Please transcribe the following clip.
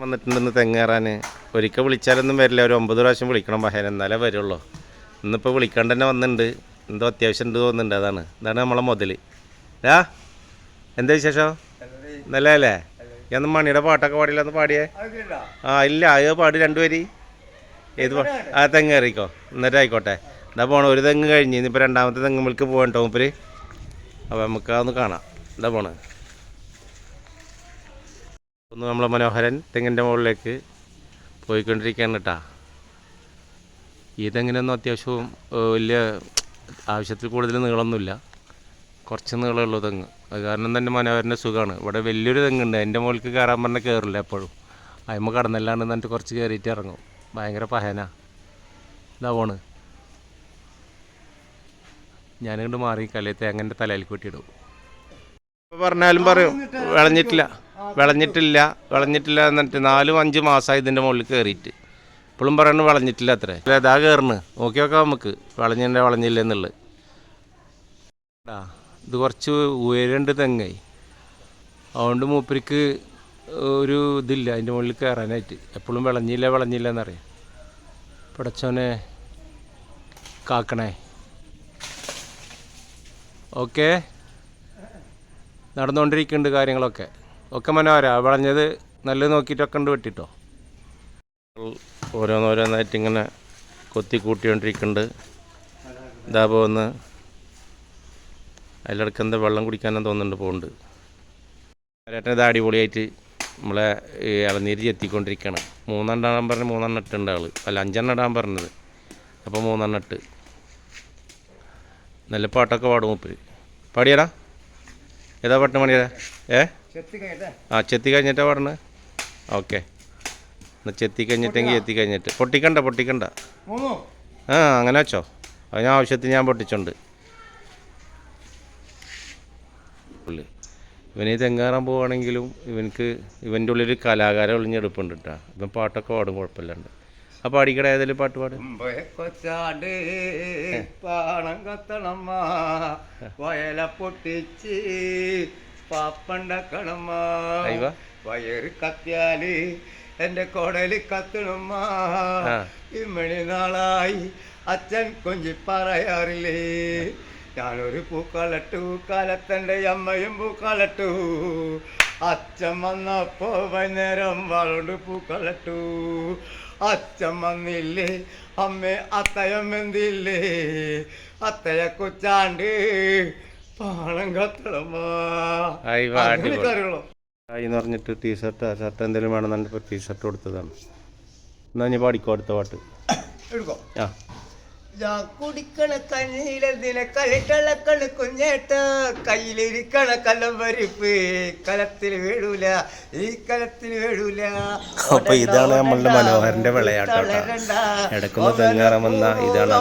വന്നിട്ടുണ്ടെന്ന് തെങ്ങേറാൻ ഒരിക്കൽ വിളിച്ചാലൊന്നും വരില്ല, ഒരു 9 പ്രാവശ്യം വിളിക്കണം പഹേന, എന്നാലേ വരുള്ളൂ. ഇന്നിപ്പോൾ വിളിക്കാണ്ട് തന്നെ വന്നിട്ടുണ്ട്, എന്തോ അത്യാവശ്യം ഉണ്ട് തോന്നുന്നുണ്ട്. ഇതാണ് നമ്മളെ മുതൽ. എന്താ വിശേഷം? നല്ലതല്ലേ? ഞാൻ മണിയുടെ പാട്ടൊക്കെ പാടില്ല, ഒന്ന് പാടിയേ. ഇല്ല അത് പാടി രണ്ടുപേര്. ഏത് തെങ്ങേറിക്കോ, എന്നിട്ട് ആയിക്കോട്ടെ. എന്താ പോണേ, ഒരു തെങ്ങ് കഴിഞ്ഞ് ഇനിയിപ്പോൾ രണ്ടാമത്തെ തെങ്ങുമ്മൾക്ക് പോകണ്ട മൂപ്പര്. അപ്പോൾ നമുക്ക് അതൊന്ന് കാണാം. എന്താ പോണേ, ഒന്ന് നമ്മളെ മനോഹരൻ തെങ്ങിൻ്റെ മുകളിലേക്ക് പോയിക്കൊണ്ടിരിക്കുകയാണ് കേട്ടാ. ഈ തെങ്ങിനൊന്നും അത്യാവശ്യവും വലിയ ആവശ്യത്തിൽ കൂടുതൽ നീളമൊന്നുമില്ല, കുറച്ച് നീളമുള്ളൂ തെങ്ങ്. അത് കാരണം തന്നെ മനോഹരൻ്റെ സുഖമാണ്. ഇവിടെ വലിയൊരു തെങ്ങുണ്ട്, അതിൻ്റെ മുകളിലേക്ക് കയറാൻ പറഞ്ഞാൽ കയറില്ല എപ്പോഴും. അതിമ്മ കടന്നല്ലാണ്ട് എന്നിട്ട് കുറച്ച് കയറിയിട്ട് ഇറങ്ങും. ഭയങ്കര പഹന. ഇതാ പോണ്. ഞാനിങ്ങോട്ട് മാറി കലയെ തേങ്ങൻ്റെ തലയിൽ കൂട്ടിയിടും. ഇപ്പോൾ പറഞ്ഞാലും പറയും വിളഞ്ഞിട്ടില്ല എന്നിട്ട് 4-5 മാസമായി ഇതിൻ്റെ മുകളിൽ കയറിയിട്ട്. ഇപ്പോഴും പറയണ വിളഞ്ഞിട്ടില്ല അത്രേ. ഇതാ കയറണ്, നോക്കി നോക്കാം നമുക്ക് വിളഞ്ഞില്ല എന്നുള്ളത്. ഇത് കുറച്ച് ഉയരണ്ട് തെങ്ങായി, അതുകൊണ്ട് മൂപ്പരിക്ക് ഒരു ഇതില്ല അതിൻ്റെ മുകളിൽ കയറാനായിട്ട്. എപ്പോഴും വിളഞ്ഞില്ല എന്നറിയാം. പടച്ചോനെ കാക്കണേ. ഓക്കെ, നടന്നുകൊണ്ടിരിക്കുന്നുണ്ട് കാര്യങ്ങളൊക്കെ. മനോഹര വിളഞ്ഞത് നല്ല നോക്കിയിട്ടൊക്കെ ഉണ്ട് വെട്ടിട്ടോ. ഓരോന്നായിട്ട് ഇങ്ങനെ കൊത്തി കൂട്ടിക്കൊണ്ടിരിക്കുന്നുണ്ട്. ഇതാ പോകുന്ന അതിലിടക്ക് എന്താ വെള്ളം കുടിക്കാനും തോന്നുന്നുണ്ട് പോകുന്നുണ്ട്. ചേട്ടൻ ഇത് അടിപൊളിയായിട്ട് നമ്മളെ ഇളനീര് ചെത്തിക്കൊണ്ടിരിക്കുകയാണ്. 3 ഇടാൻ പറഞ്ഞ് 3 ഇട്ടുണ്ട് ആൾ, അല്ല 5 ഇടാൻ പറഞ്ഞത്. അപ്പോൾ 3 ഇട്ട്. നല്ല പാട്ടൊക്കെ പാടും മൂപ്പര്. പാടിയടാ, ഏതാ പാട്ട് പാടിയതാ? ചെത്തി കഴിഞ്ഞിട്ടാ പാടണേ. ഓക്കെ, എന്നാൽ ചെത്തി കഴിഞ്ഞിട്ട് പൊട്ടിക്കണ്ട. അങ്ങനെ വെച്ചോ, അതിന് ആവശ്യത്തിന് ഞാൻ പൊട്ടിച്ചുണ്ട്. ഇവന് തെങ്ങാറാൻ പോവുകയാണെങ്കിലും ഇവൻ്റെ ഉള്ളിൽ കലാകാരം ഒളിഞ്ഞെടുപ്പുണ്ട് കേട്ടോ. ഇവൻ പാട്ടൊക്കെ പാടും കുഴപ്പമില്ലാണ്ട്. അപ്പോൾ പാടിക്കട ഏതെങ്കിലും പാട്ട് പാടും. കൊച്ചാട് പാണം കത്തണമ്മ വയല പൊട്ടിച്ച് പാപ്പണ്ടക്കണമ്മ, വയറ് കത്തിയാല് എന്റെ കൊടല് കത്തണമ്മ. ഇമ്മണി നാളായി അച്ഛൻ കൊഞ്ചി പറയാറില്ലേ, ഞാനൊരു പൂക്കളട്ടു കാലത്തൻ്റെ അമ്മയും പൂക്കളട്ടു. അച്ഛൻ വന്നപ്പോ വൈകുന്നേരം വാളോണ്ട് പൂക്കളട്ടു. അച്ഛൻ വന്നില്ലേ അമ്മേ അത്തയം എന്തില്ലേ, അത്തയ കൊച്ചാണ്ട് പാണം കത്തളമ്മ. എന്ന് പറഞ്ഞിട്ട് ഷർട്ട് എന്തെങ്കിലും വേണമെന്നുണ്ട്. ഇപ്പോൾ ടീഷർട്ട് കൊടുത്തതാണ്. എന്നാൽ ഞാൻ പാടിക്കോ അടുത്ത പാട്ട് എടുക്കോ. ഞാൻ കുടിക്കണ കഞ്ഞിയിലെന്തിനെ കളിക്കളക്കണ് കുഞ്ഞേട്ട, കയ്യിലിരിക്കണ കല്ലം പരിപ്പ് കലത്തിൽ വീഴൂല, ഈ കലത്തിൽ വീഴൂല. അപ്പൊ ഇതാണ് നമ്മളുടെ മനോഹരന്റെ വിളയാട്ടം. ഇടക്കുന്ന തെങ്ങാറാമെന്ന ഇതാണ്.